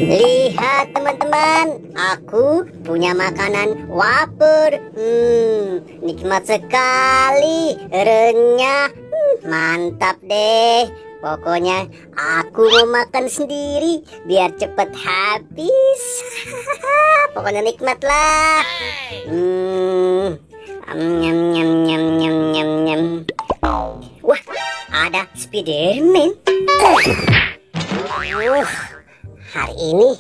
Lihat teman-teman, aku punya makanan wafer. Nikmat sekali, renyah, mantap deh. Pokoknya aku mau makan sendiri biar cepet habis. Pokoknya nikmat lah. Nyam nyam nyam nyam nyam nyam. Wah, ada Spiderman. Hari ini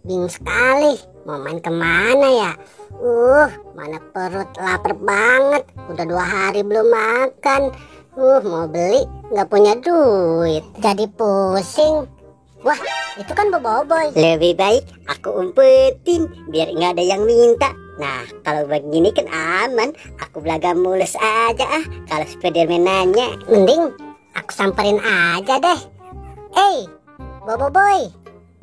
bingung sekali mau main kemana ya. Mana perut lapar banget. Udah 2 hari belum makan. Mau beli nggak punya duit. Jadi pusing. Wah, itu kan Boboiboy. Lebih baik aku umpetin biar nggak ada yang minta. Nah, kalau begini kan aman. Aku belaga mulus aja kalau Spiderman nanya. Mending aku samperin aja deh. Boboiboy,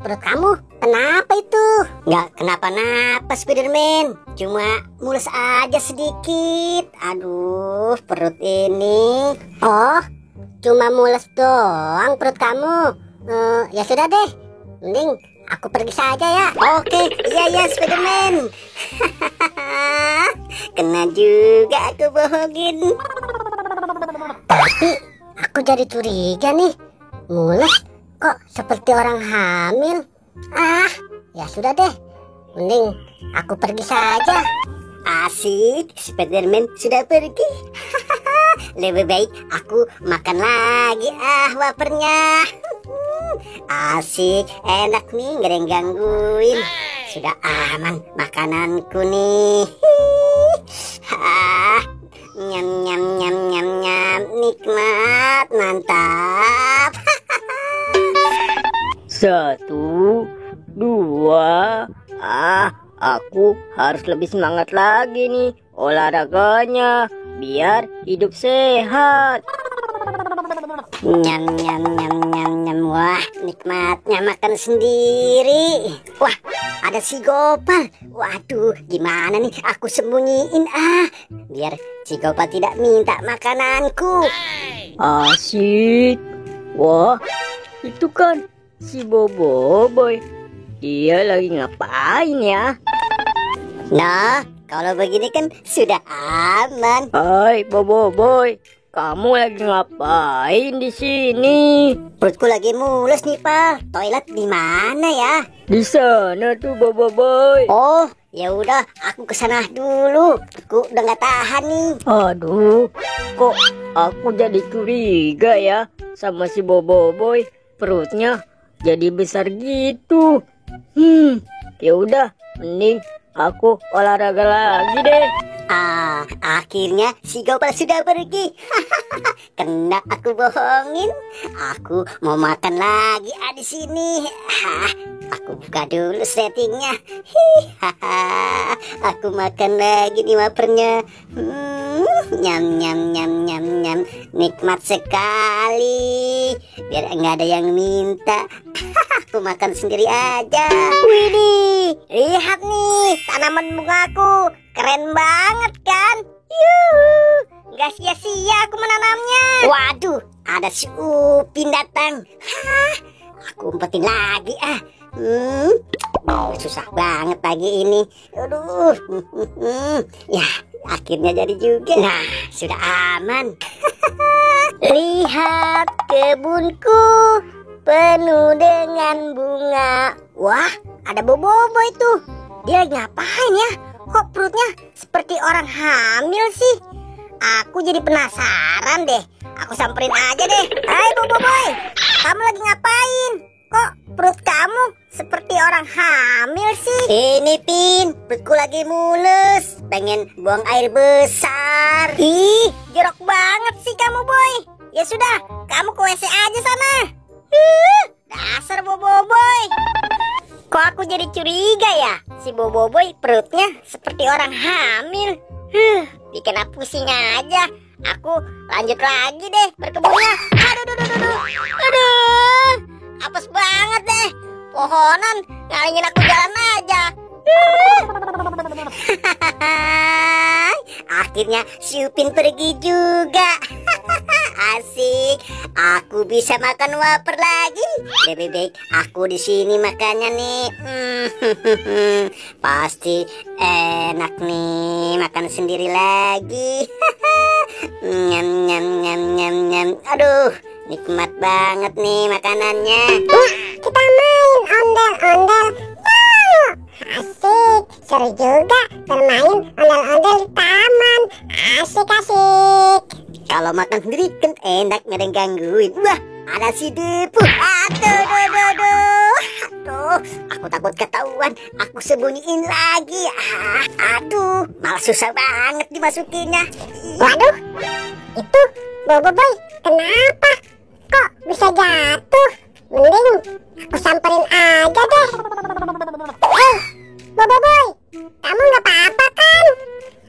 perut kamu kenapa itu? Nggak kenapa-napa Spiderman, cuma mulus aja sedikit. Aduh, perut ini. Oh, cuma mulus doang perut kamu. Ya sudah deh, mending aku pergi saja ya. Oke, iya Spiderman. Kena juga aku bohongin. Tapi aku jadi curiga nih, mulus kok seperti orang hamil. Ya sudah deh, mending aku pergi saja. Asik, Spiderman sudah pergi. Lebih baik aku makan lagi wafernya. Asik, enak nih, gak ada yang gangguin. Sudah aman makananku nih. Nyam nyam nyam nyam nyam, nikmat, mantap. 1, 2, aku harus lebih semangat lagi nih olahraganya biar hidup sehat. Nyam nyam nyam nyam nyam. Wah, nikmatnya makan sendiri. Wah, ada si Gopal. Waduh, gimana nih aku sembunyiin biar si Gopal tidak minta makananku. Asik. Wah, itu kan si Boboiboy. Dia lagi ngapain ya? Nah, kalau begini kan sudah aman. Hai Boboiboy, kamu lagi ngapain di sini? Perutku lagi mulus nih, Pak. Toilet di mana ya? Di sana tuh Boboiboy. Oh, ya udah, aku kesana dulu. Perutku udah nggak tahan nih. Aduh, kok aku jadi curiga ya sama si Boboiboy. Perutnya jadi besar gitu. Ya udah, mending aku olahraga lagi deh. Akhirnya si Gopal sudah pergi. Kena aku bohongin. Aku mau makan lagi di sini. Aku buka dulu settingnya. Aku makan lagi nih wafernya. Nyam nyam nyam nyam nyam. Nikmat sekali. Biar nggak ada yang minta. Aku makan sendiri aja. Widih, lihat nih tanaman bungaku. Keren banget kan? Gak sia-sia aku menanamnya. Waduh, ada si Upin datang. Aku umpetin lagi susah banget pagi ini. Aduh. Ya, akhirnya jadi juga. Nah, sudah aman. Lihat kebunku penuh dengan bunga. Wah, ada Boboiboy tuh. Dia lagi ngapain ya? Kok perutnya seperti orang hamil sih? Aku jadi penasaran deh. Aku samperin aja deh. Hai Boboiboy, kamu lagi ngapain? Kok perut kamu seperti orang hamil sih? Ini Pin, perutku lagi mulus. Pengen buang air besar. Ih, jorok banget sih kamu Boy. Ya sudah, kamu ke WC aja sana. Dasar Boboiboy. Kok aku jadi curiga ya? Si Boboiboy perutnya seperti orang hamil. Bikin aku pusing aja. Aku lanjut lagi deh berkebunnya. Aduh, apes banget deh. Pohonan ngalingin aku jalan aja. Akhirnya si Upin pergi juga. Asik, aku bisa makan wafer lagi. Lebih baik aku di sini makannya nih. Pasti enak nih makan sendiri lagi. Nyam nyam nyam nyam nyam. Aduh, nikmat banget nih makanannya. Kita main ondel-ondel. Asik, seru juga bermain ondel-ondel di taman. Asik-asik. Kalau makan sendiri kan enak, nggak ada yang gangguin. Wah, ada si Depu. Aduh, aku takut ketahuan. Aku sembunyiin lagi. Aduh, malah susah banget dimasukinnya. Waduh, itu Bobo Boy kenapa? Kok bisa jatuh? Mending aku samperin aja deh. Bobo Boy, kamu nggak apa-apa kan?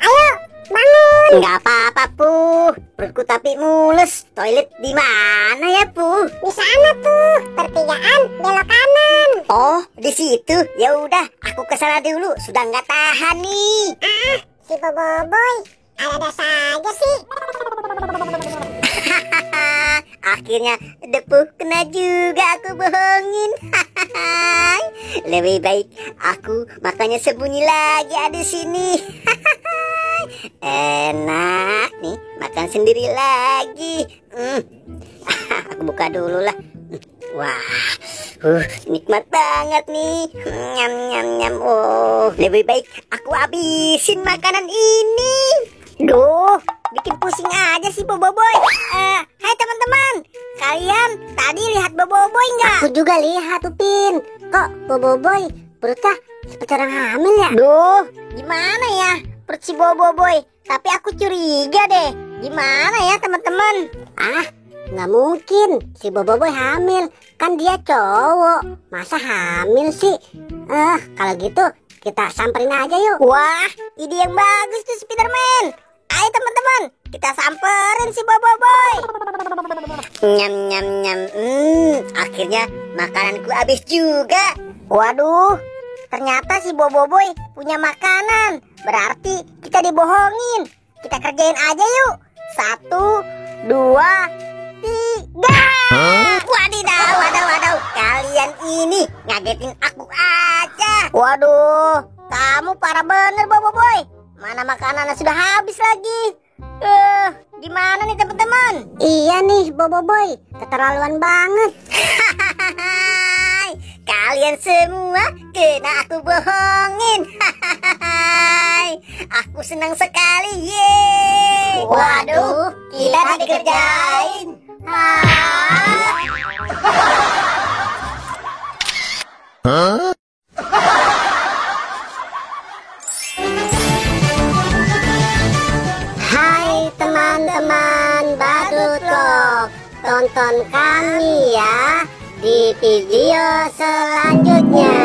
Ayo bangun. Nggak apa-apa, Puh. Perutku tapi mules. Toilet di mana ya, Puh? Di sana tuh, pertigaan belok kanan. Oh, di situ. Ya udah, aku kesana dulu. Sudah nggak tahan nih. Si Bobo Boy, ada saja sih. Akhirnya Depu kena juga aku bohongin. Lebih baik aku makanya sembunyi lagi ada di sini. Enak nih makan sendiri lagi. Aku buka dulu lah. Wah, nikmat banget nih. Nyam nyam nyam. Oh, lebih baik aku habisin makanan ini. Duh, bikin pusing aja sih Bobo Boy. Hai teman-teman, kalian tadi lihat Bobo Boy nggak? Aku juga lihat tuh, Pin. Kok Bobo Boy perutnya seperti orang hamil ya? Duh, gimana ya perut si Bobo Boy? Tapi aku curiga deh. Gimana ya teman-teman? Nggak mungkin si Bobo Boy hamil. Kan dia cowok. Masa hamil sih? Kalau gitu kita samperin aja yuk. Wah, ide yang bagus tuh Spiderman. Ayo teman-teman, kita samperin si Bobo Boy. Nyam nyam nyam. Akhirnya makananku habis juga. Waduh, ternyata si Bobo Boy punya makanan. Berarti kita dibohongin. Kita kerjain aja yuk. 1, 2, 3. Wadidaw, wadaw. Kalian ini ngagetin aku aja. Waduh, kamu parah bener Bobo Boy. Mana makanannya sudah habis lagi. Gimana nih teman-teman? Iya nih Bobo Boy, keterlaluan banget. Kalian semua kena aku bohongin. Aku senang sekali. Yeay. Waduh, kita dikerjain. Hai teman-teman Badut Vlog, tonton kami ya di video selanjutnya.